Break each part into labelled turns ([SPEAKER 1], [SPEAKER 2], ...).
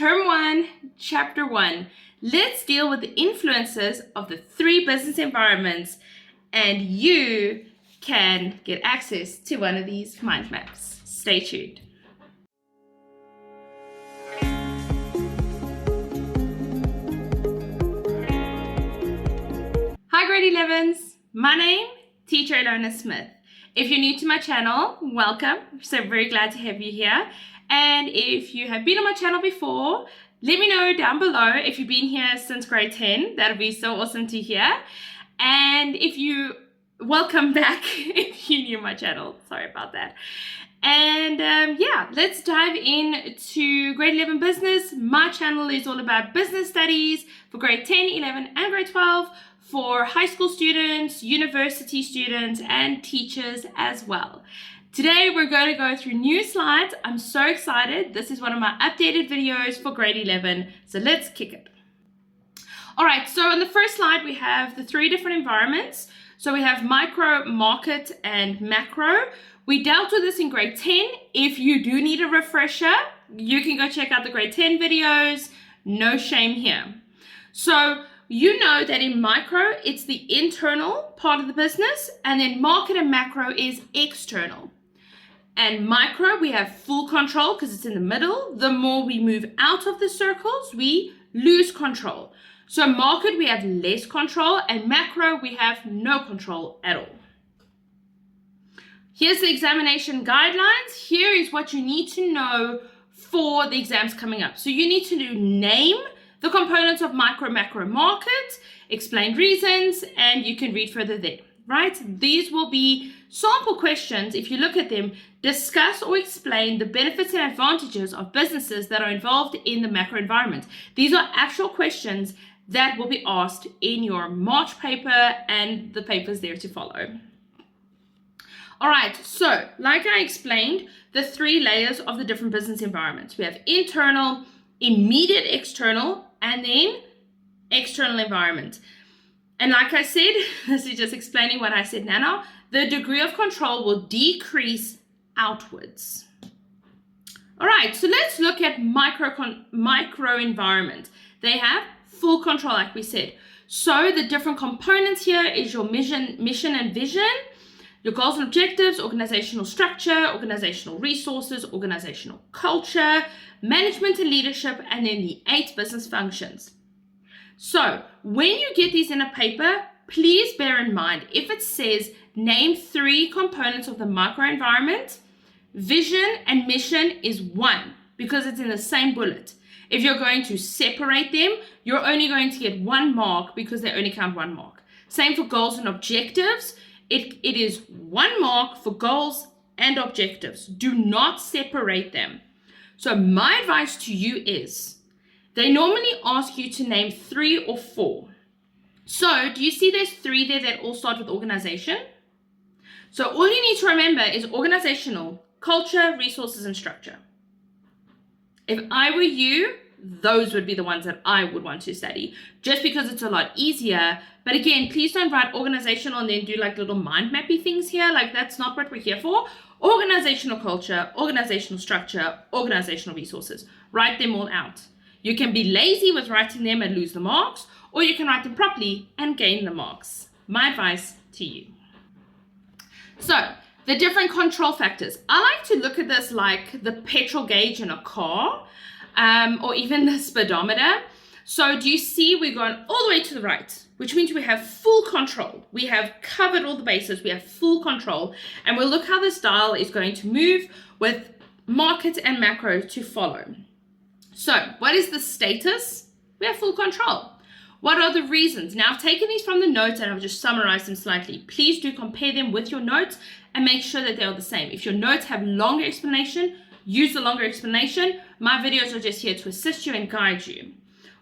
[SPEAKER 1] Term 1, Chapter 1. Let's deal with the influences of the 3 business environments, and you can get access to one of these mind maps. Stay tuned. Hi grade 11s, my name, Teacher Ilona Smith. If you're new to my channel, welcome. So very glad to have you here. And if you have been on my channel before, let me know down below if you've been here since grade 10. That would be so awesome to hear. And if you, welcome back if you knew my channel. Sorry about that. And yeah, let's dive into grade 11 business. My channel is all about business studies for grade 10, 11, and grade 12 for high school students, university students, and teachers as well. Today, we're going to go through new slides. I'm so excited. This is one of my updated videos for grade 11. So let's kick it. All right, so on the first slide, we have the 3 different environments. So we have micro, market, and macro. We dealt with this in grade 10. If you do need a refresher, you can go check out the grade 10 videos. No shame here. So you know that in micro, it's the internal part of the business, and then market and macro is external. And micro, we have full control because it's in the middle. The more we move out of the circles, we lose control. So market, we have less control, and macro, we have no control at all. Here's the examination guidelines. Here is what you need to know for the exams coming up. So you need to name the components of micro, macro, market, explain reasons, and you can read further there, right? These will be sample questions. If you look at them, discuss or explain the benefits and advantages of businesses that are involved in the macro environment. These are actual questions that will be asked in your March paper and the papers there to follow. All right, so like I explained, the 3 layers of the different business environments. We have internal, immediate external, and then external environment. And like I said, this is just explaining what I said now, the degree of control will decrease outwards. All right, so let's look at micro environment. They have full control, like we said. So the different components here is your mission and vision, your goals and objectives, organizational structure, organizational resources, organizational culture, management and leadership, and then the 8 business functions. So when you get these in a paper, please bear in mind, if it says name 3 components of the microenvironment, vision and mission is 1 because it's in the same bullet. If you're going to separate them, you're only going to get 1 mark because they only count 1 mark. Same for goals and objectives. It is 1 mark for goals and objectives. Do not separate them. So my advice to you is, they normally ask you to name 3 or 4. So do you see there's 3 there that all start with organization? So all you need to remember is organizational, culture, resources, and structure. If I were you, those would be the ones that I would want to study, just because it's a lot easier. But again, please don't write organizational and then do like little mind mappy things here. Like that's not what we're here for. Organizational culture, organizational structure, organizational resources. Write them all out. You can be lazy with writing them and lose the marks, or you can write them properly and gain the marks. My advice to you. So the different control factors. I like to look at this like the petrol gauge in a car, or even the speedometer. So do you see we're going all the way to the right, which means we have full control. We have covered all the bases. We have full control. And we'll look how this dial is going to move with market and macro to follow. So what is the status? We have full control. What are the reasons? Now I've taken these from the notes and I've just summarized them slightly. Please do compare them with your notes and make sure that they are the same. If your notes have longer explanation, use the longer explanation. My videos are just here to assist you and guide you.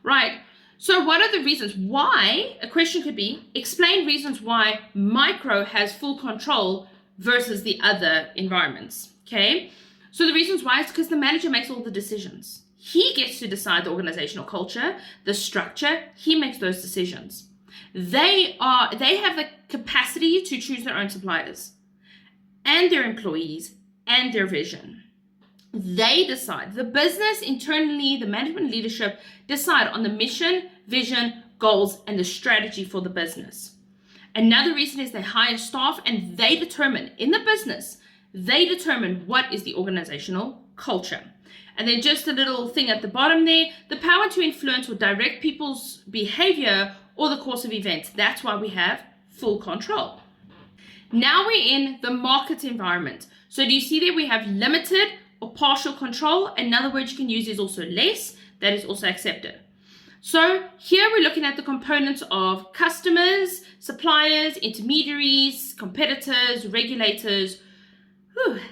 [SPEAKER 1] Right, so what are the reasons why, a question could be, explain reasons why micro has full control versus the other environments, okay? So the reasons why is because the manager makes all the decisions. He gets to decide the organizational culture, the structure, he makes those decisions. They have the capacity to choose their own suppliers and their employees and their vision. They decide. The business internally, the management leadership decide on the mission, vision, goals, and the strategy for the business. Another reason is they hire staff and they determine, in the business, they determine what is the organizational culture. And then just a little thing at the bottom there, the power to influence or direct people's behavior or the course of events. That's why we have full control. Now we're in the market environment. So do you see there we have limited or partial control? Another word you can use is also less. That is also accepted. So here we're looking at the components of customers, suppliers, intermediaries, competitors, regulators,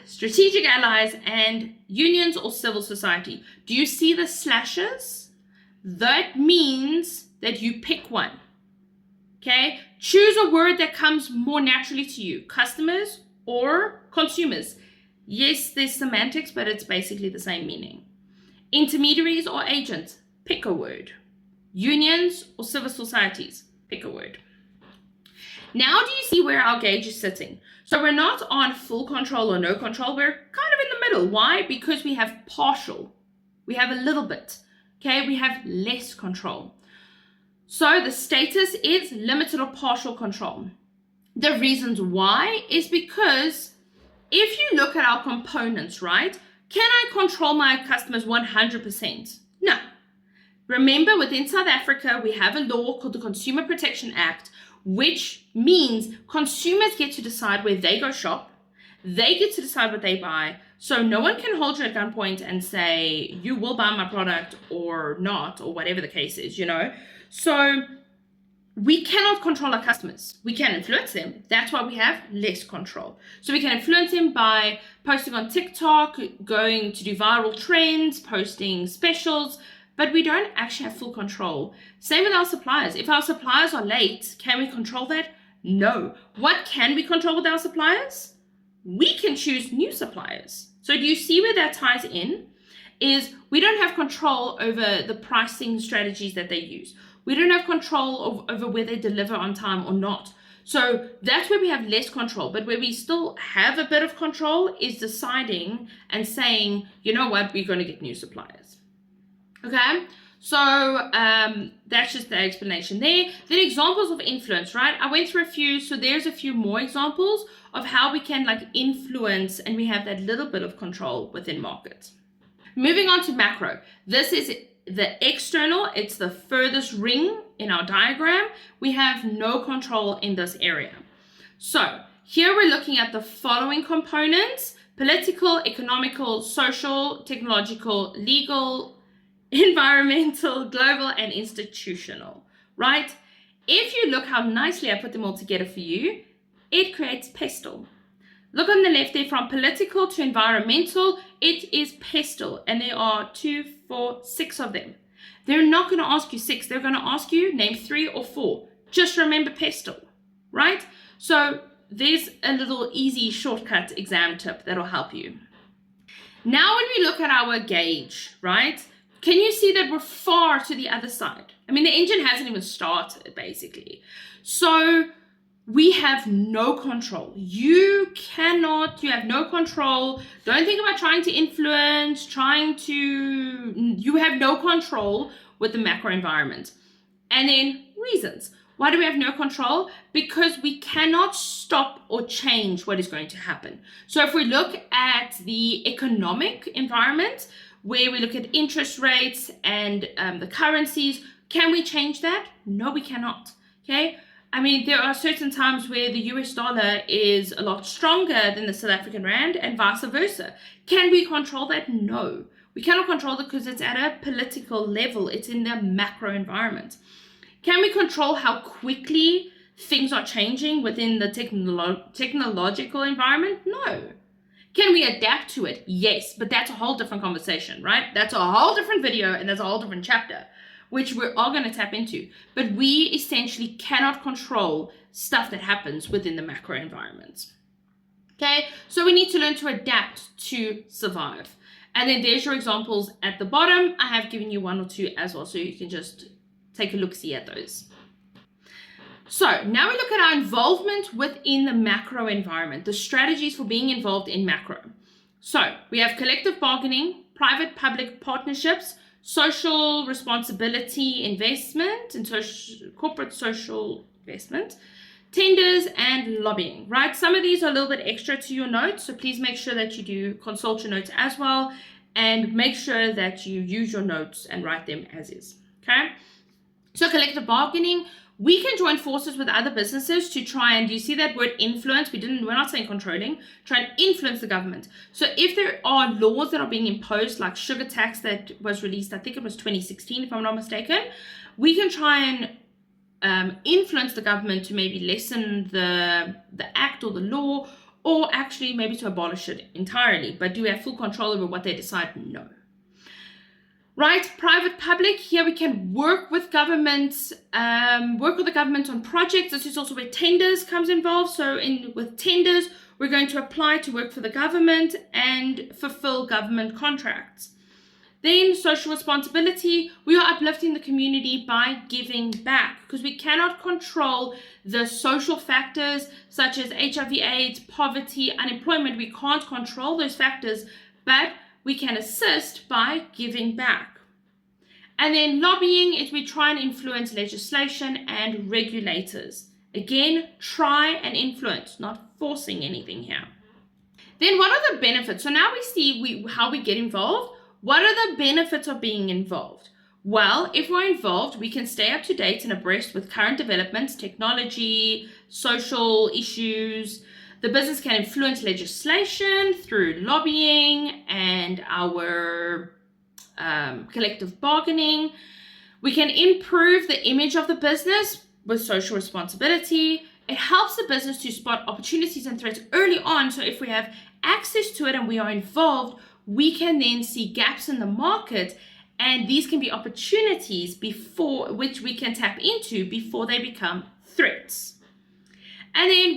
[SPEAKER 1] strategic allies, and unions or civil society. Do you see the slashes? That means that you pick one. Okay? Choose a word that comes more naturally to you. Customers or consumers. Yes, there's semantics, but it's basically the same meaning. Intermediaries or agents. Pick a word. Unions or civil societies. Pick a word. Now do you see where our gauge is sitting? So we're not on full control or no control. We're kind of in the middle. Why? Because we have partial. We have a little bit. Okay, we have less control. So the status is limited or partial control. The reasons why is because if you look at our components, right? Can I control my customers 100%? No. Remember, within South Africa, we have a law called the Consumer Protection Act, which means consumers get to decide where they go shop. They get to decide what they buy. So no one can hold you at gunpoint and say, you will buy my product or not, or whatever the case is, you know. So we cannot control our customers. We can influence them. That's why we have less control. So we can influence them by posting on TikTok, going to do viral trends, posting specials, but we don't actually have full control. Same with our suppliers. If our suppliers are late, can we control that? No. What can we control with our suppliers? We can choose new suppliers. So do you see where that ties in? Is we don't have control over the pricing strategies that they use. We don't have control over where they deliver on time or not. So that's where we have less control. But where we still have a bit of control is deciding and saying, you know what, we're going to get new suppliers. Okay, so that's just the explanation there. Then examples of influence, right? I went through a few, so there's a few more examples of how we can like influence and we have that little bit of control within markets. Moving on to macro. This is the external, it's the furthest ring in our diagram. We have no control in this area. So here we're looking at the following components: political, economical, social, technological, legal, environmental, global, and institutional, right? If you look how nicely I put them all together for you, it creates pestle. Look on the left there, from political to environmental, it is pestle, and there are 2, 4, 6 of them. They're not going to ask you 6, they're going to ask you name 3 or 4. Just remember pestle, right? So there's a little easy shortcut exam tip that'll help you. Now when we look at our gauge, right? Can you see that we're far to the other side? I mean, the engine hasn't even started, basically. So we have no control. You have no control. Don't think about trying to influence, you have no control with the macro environment. And then reasons. Why do we have no control? Because we cannot stop or change what is going to happen. So if we look at the economic environment, where we look at interest rates and the currencies, can we change that? No, we cannot. Okay. I mean, there are certain times where the US dollar is a lot stronger than the South African rand and vice versa. Can we control that? No, we cannot control it because it's at a political level. It's in the macro environment. Can we control how quickly things are changing within the technological environment? No. Can we adapt to it? Yes, but that's a whole different conversation, right? That's a whole different video and that's a whole different chapter, which we're all going to tap into. But we essentially cannot control stuff that happens within the macro environments. Okay, so we need to learn to adapt to survive. And then there's your examples at the bottom. I have given you 1 or 2 as well, so you can just take a look-see at those. So now we look at our involvement within the macro environment, the strategies for being involved in macro. So we have collective bargaining, private-public partnerships, social responsibility investment and corporate social investment, tenders, and lobbying, right? Some of these are a little bit extra to your notes, so please make sure that you do consult your notes as well, and make sure that you use your notes and write them as is, okay? So collective bargaining, we can join forces with other businesses to try and, do you see that word influence? We're not saying controlling, try and influence the government. So if there are laws that are being imposed, like sugar tax that was released, I think it was 2016, if I'm not mistaken, we can try and influence the government to maybe lessen the act or the law, or actually maybe to abolish it entirely. But do we have full control over what they decide? No. Right, private public, here we can work with governments, work with the government on projects. This is also where tenders comes involved. So with tenders, we're going to apply to work for the government and fulfill government contracts. Then social responsibility, we are uplifting the community by giving back, because we cannot control the social factors such as HIV/AIDS, poverty, unemployment. We can't control those factors, but we can assist by giving back. And then lobbying is we try and influence legislation and regulators. Again, try and influence, not forcing anything here. Then what are the benefits? So now we see how we get involved. What are the benefits of being involved? Well, if we're involved, we can stay up to date and abreast with current developments, technology, social issues. The business can influence legislation through lobbying and our collective bargaining. We can improve the image of the business with social responsibility. It helps the business to spot opportunities and threats early on. So if we have access to it and we are involved, we can then see gaps in the market, and these can be opportunities which we can tap into before they become threats. And then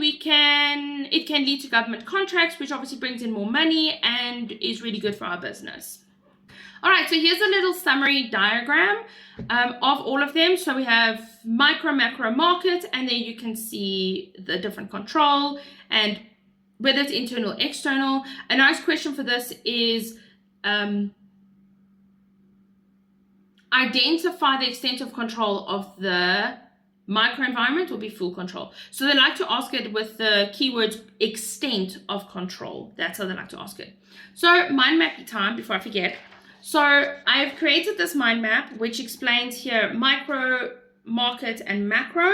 [SPEAKER 1] it can lead to government contracts, which obviously brings in more money and is really good for our business. All right, so here's a little summary diagram of all of them. So we have micro, macro market, and then you can see the different control and whether it's internal, external. A nice question for this is identify the extent of control of the microenvironment will be full control. So they like to ask it with the keywords extent of control. That's how they like to ask it. So mind mapping time, before I forget. So I've created this mind map, which explains here micro, market, and macro.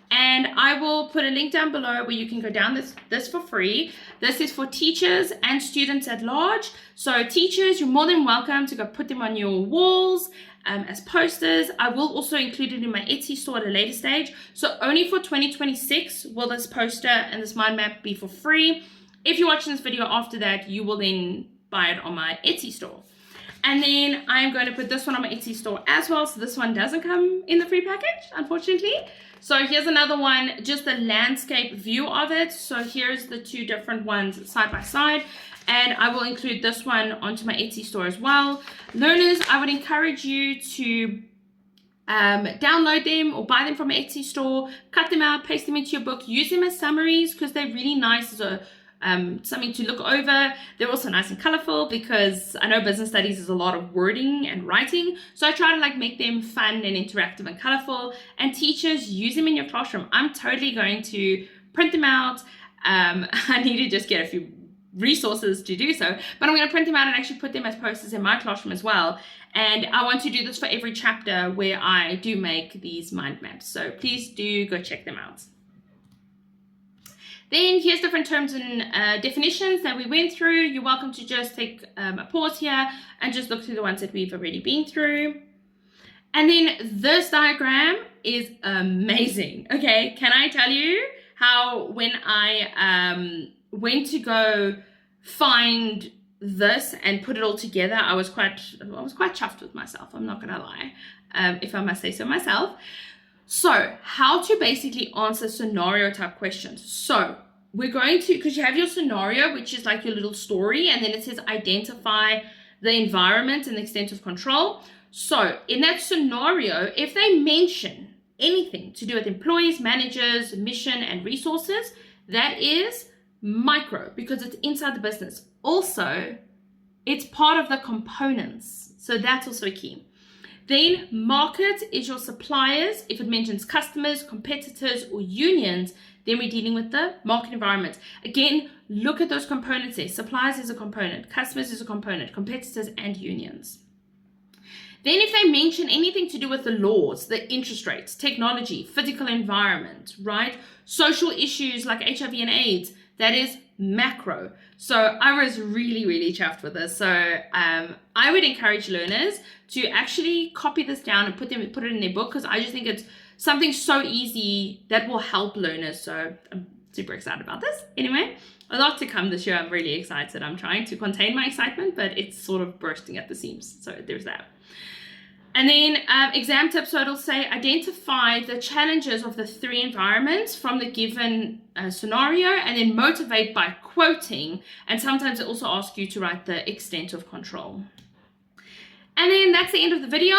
[SPEAKER 1] And I will put a link down below where you can go down this for free. This is for teachers and students at large. So teachers, you're more than welcome to go put them on your walls as posters. I will also include it in my Etsy store at a later stage. So only for 2026 will this poster and this mind map be for free. If you're watching this video after that, you will then buy it on my Etsy store. And then I'm going to put this one on my Etsy store as well. So this one doesn't come in the free package, unfortunately. So here's another one, just a landscape view of it. So here's the two different ones side by side. And I will include this one onto my Etsy store as well. Learners, I would encourage you to download them or buy them from my Etsy store, cut them out, paste them into your book, use them as summaries because they're really nice as a something to look over. They're also nice and colorful because I know business studies is a lot of wording and writing. So I try to make them fun and interactive and colorful. And teachers, use them in your classroom. I'm totally going to print them out. I need to just get a few resources to do so, but I'm going to print them out and actually put them as posters in my classroom as well. And I want to do this for every chapter where I do make these mind maps. So please do go check them out. Then here's different terms and definitions that we went through. You're welcome to just take a pause here and just look through the ones that we've already been through. And then this diagram is amazing. Okay, can I tell you how when I went to go find this and put it all together, I was quite chuffed with myself. I'm not gonna lie, if I must say so myself. So how to basically answer scenario type questions. So we're going to, because you have your scenario, which is like your little story, and then it says identify the environment and the extent of control. So in that scenario, if they mention anything to do with employees, managers, mission, and resources, that is micro because it's inside the business. Also, it's part of the components. So that's also key. Then market is your suppliers. If it mentions customers, competitors, or unions, then we're dealing with the market environment. Again, look at those components there. Suppliers is a component, customers is a component, competitors and unions. Then if they mention anything to do with the laws, the interest rates, technology, physical environment, right? Social issues like HIV and AIDS, that is macro. So I was really, really chuffed with this. So I would encourage learners to actually copy this down and put it in their book, because I just think it's something so easy that will help learners. So I'm super excited about this. Anyway, a lot to come this year. I'm really excited. I'm trying to contain my excitement, but it's sort of bursting at the seams. So there's that. And then exam tips, so it'll say identify the challenges of the 3 environments from the given scenario, and then motivate by quoting. And sometimes it also asks you to write the extent of control. And then that's the end of the video.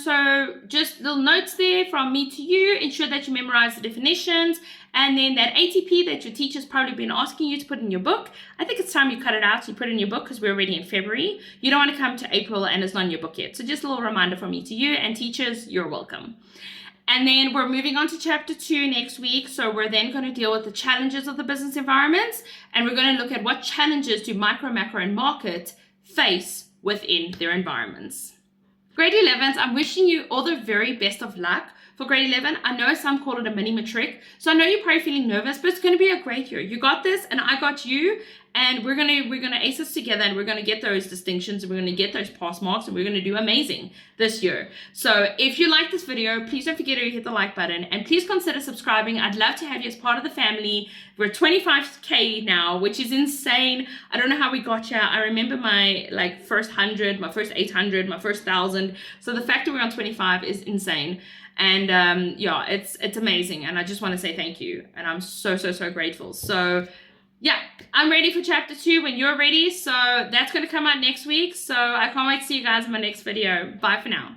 [SPEAKER 1] So just little notes there from me to you. Ensure that you memorize the definitions. And then that ATP that your teacher's probably been asking you to put in your book, I think it's time you cut it out, so you put it in your book, because we're already in February. You don't want to come to April and it's not in your book yet. So just a little reminder from me to you, and teachers, you're welcome. And then we're moving on to chapter 2 next week. So we're then going to deal with the challenges of the business environments. And we're going to look at what challenges do micro, macro, and market face within their environments. Grade 11s, I'm wishing you all the very best of luck. For grade 11, I know some call it a mini matric, so I know you're probably feeling nervous, but it's going to be a great year. You got this, and I got you, and we're gonna ace this together, and we're gonna get those distinctions, and we're gonna get those pass marks, and we're gonna do amazing this year. So if you like this video, please don't forget to hit the like button, and please consider subscribing. I'd love to have you as part of the family. We're 25K now, which is insane. I don't know how we got here. I remember my first 100, my first 800, my first 1,000. So the fact that we're on 25 is insane. And yeah, it's amazing. And I just want to say thank you. And I'm so grateful. So yeah, I'm ready for chapter 2 when you're ready. So that's going to come out next week. So I can't wait to see you guys in my next video. Bye for now.